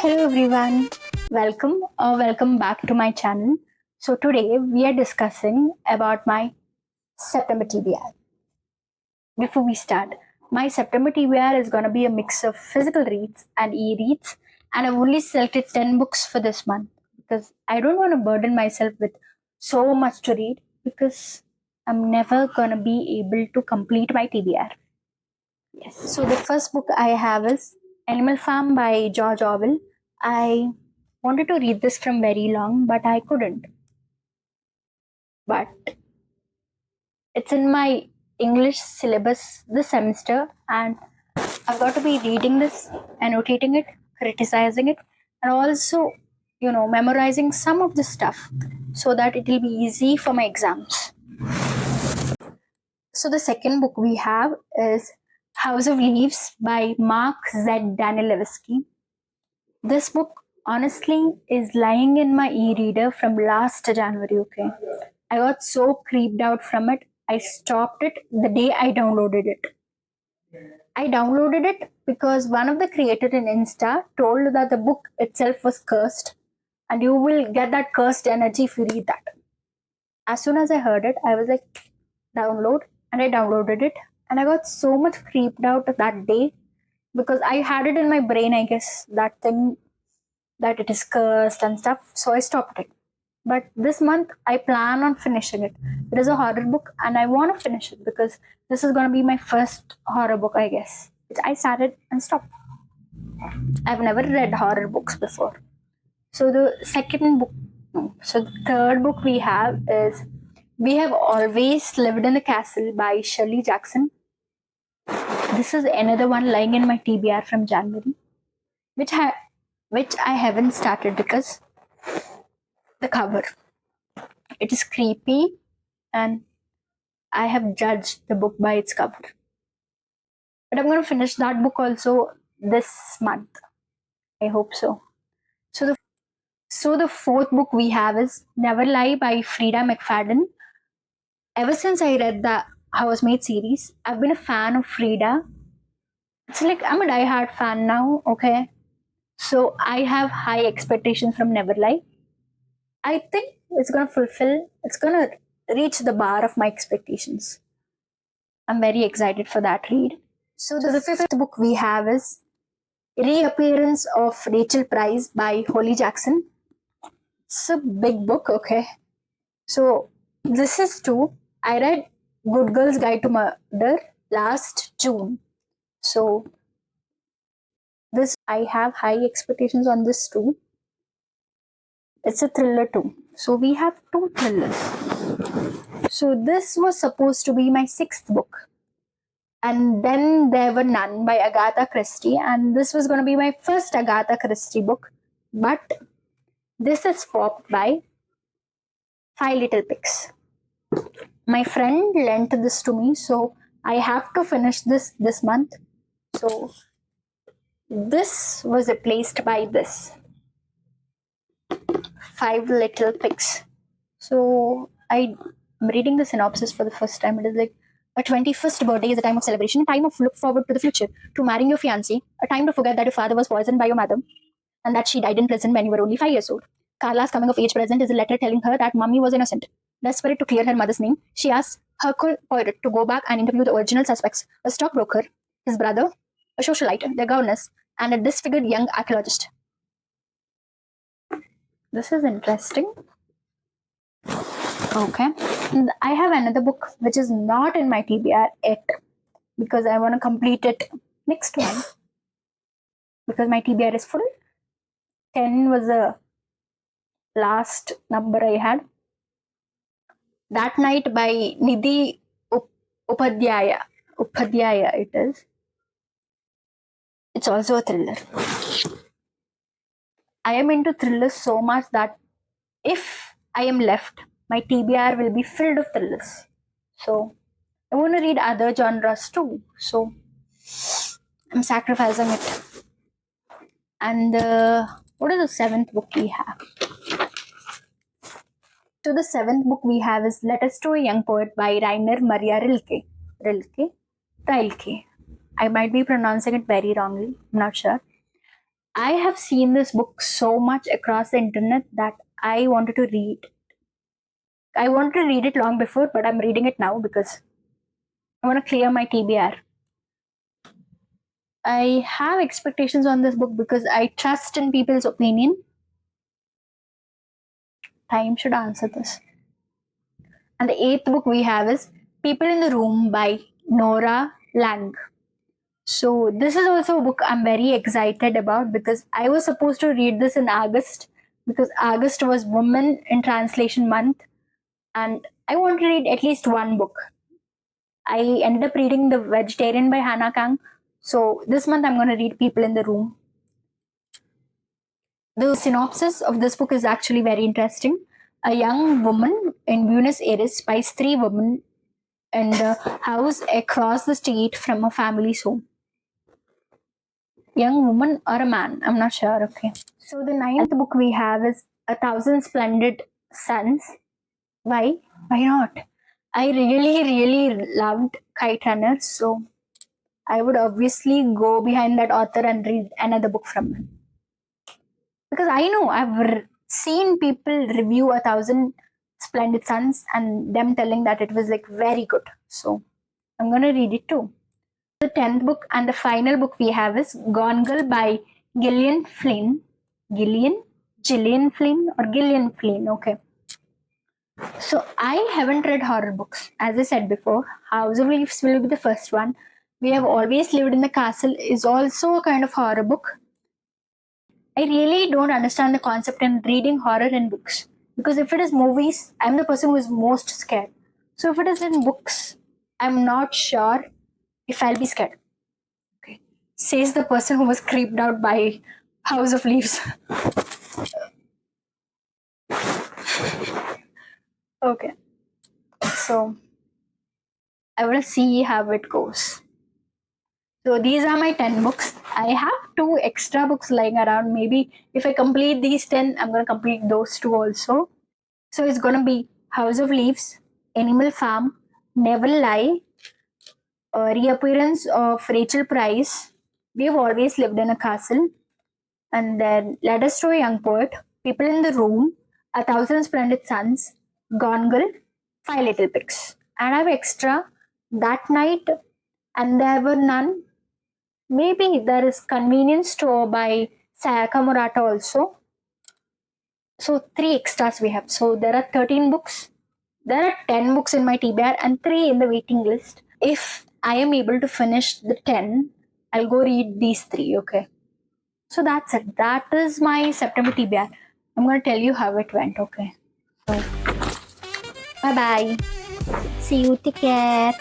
Hello everyone, welcome back to my channel. So today we are discussing about my September TBR. Before we start, my September TBR is going to be a mix of physical reads and e-reads, and I've only selected 10 books for this month because I don't want to burden myself with so much to read because I'm never going to be able to complete my TBR. Yes. So the first book I have is Animal Farm by George Orwell. I wanted to read this from very long, but I couldn't. But it's in my English syllabus this semester, and I've got to be reading this, annotating it, criticizing it, and also, memorizing some of the stuff so that it will be easy for my exams. So the second book we have is House of Leaves by Mark Z. Danielewski. This book honestly is lying in my e-reader from last January, okay? I got so creeped out from it. I stopped it the day I downloaded it. I downloaded it because one of the creators in Insta told that the book itself was cursed and you will get that cursed energy if you read that. As soon as I heard it, I was like, download, and I downloaded it. And I got so much creeped out that day because I had it in my brain, I guess, that thing that it is cursed and stuff. So I stopped it. But this month I plan on finishing it. It is a horror book and I want to finish it because this is going to be my first horror book, I guess, which I started and stopped. I've never read horror books before. So the second book, no, so the third book we have is We Have Always Lived in the Castle by Shirley Jackson. This is another one lying in my TBR from January, which I haven't started because the cover. It is creepy and I have judged the book by its cover. But I'm going to finish that book also this month. I hope so. So the fourth book we have is Never Lie by Frida McFadden. Ever since I read the Housemaid series, I've been a fan of Frida. It's like I'm a die-hard fan now, okay? So I have high expectations from Never Lie. I think it's gonna reach the bar of my expectations. I'm very excited for that read. So the fifth book we have is Reappearance of Rachel Price by Holly Jackson. It's a big book, okay? So this is two. I read Good Girl's Guide to Murder last June. So this I have high expectations on this too. It's a thriller too. So we have two thrillers. So this was supposed to be my sixth book. And then there were none by Agatha Christie, and this was going to be my first Agatha Christie book, but this is swapped by Five Little Pigs. My friend lent this to me, so I have to finish this month. So this was replaced by this Five Little Pigs. So I'm reading the synopsis for the first time. It is like a 21st birthday is a time of celebration, a time of look forward to the future, to marrying your fiancé, a time to forget that your father was poisoned by your mother and that she died in prison when you were only 5 years old. Carla's coming of age present is a letter telling her that Mummy was innocent. Desperate to clear her mother's name, she asks Hercule Poirot to go back and interview the original suspects, a stockbroker, his brother, a socialite, their governess, and a disfigured young archaeologist. This is interesting. Okay. I have another book which is not in my TBR yet because I want to complete it next one because my TBR is full. 10 was the last number I had. That Night by Nidhi Upadhyaya. Upadhyaya it is. It's also a thriller. I am into thrillers so much that if I am left, my TBR will be filled of thrillers. So I want to read other genres too. So I'm sacrificing it. And what is the seventh book we have? So the seventh book we have is Letters to a Young Poet by Rainer Maria Rilke. Rilke? Rilke. I might be pronouncing it very wrongly. I'm not sure. I have seen this book so much across the internet that I wanted to read. I wanted to read it long before, but I'm reading it now because I want to clear my TBR. I have expectations on this book because I trust in people's opinion. Time should answer this. And the eighth book we have is People in the Room by Nora Lang. So this is also a book I'm very excited about because I was supposed to read this in August because August was Women in Translation Month and I want to read at least one book. I ended up reading The Vegetarian by Hannah Kang. So this month I'm going to read People in the Room. The synopsis of this book is actually very interesting. A young woman in Buenos Aires spies three women in the house across the street from a family's home. Young woman or a man? I'm not sure. Okay. So the ninth book we have is A Thousand Splendid Suns. Why? Why not? I really loved Kite Runner, so I would obviously go behind that author and read another book from him. Because I know I've seen people review A Thousand Splendid Suns and them telling that it was like very good. So I'm gonna read it too. The 10th book and the final book we have is Gone Girl by Gillian Flynn. Gillian Flynn or Gillian Flynn, okay. So I haven't read horror books. As I said before, House of Leaves will be the first one. We Have Always Lived in the Castle is also a kind of horror book. I really don't understand the concept in reading horror in books. Because if it is movies, I'm the person who is most scared. So if it is in books, I'm not sure if I'll be scared. Okay. Says the person who was creeped out by House of Leaves. Okay. So I will see how it goes. So these are my 10 books. I have 2 extra books lying around. Maybe if I complete these 10, I'm going to complete those 2 also. So it's going to be House of Leaves, Animal Farm, Never Lie, Reappearance of Rachel Price, We've Always Lived in a Castle, and then Letters to a Young Poet, People in the Room, A Thousand Splendid Suns, Gone Girl, Five Little Pigs. And I have extra That Night, and There Were None. Maybe there is Convenience Store by Sayaka Murata also. So 3 extras we have. So there are 13 books. There are 10 books in my TBR and 3 in the waiting list. If I am able to finish the 10, I'll go read these 3, okay? So that's it. That is my September TBR. I'm going to tell you how it went, okay? So, bye-bye. See you. Take care.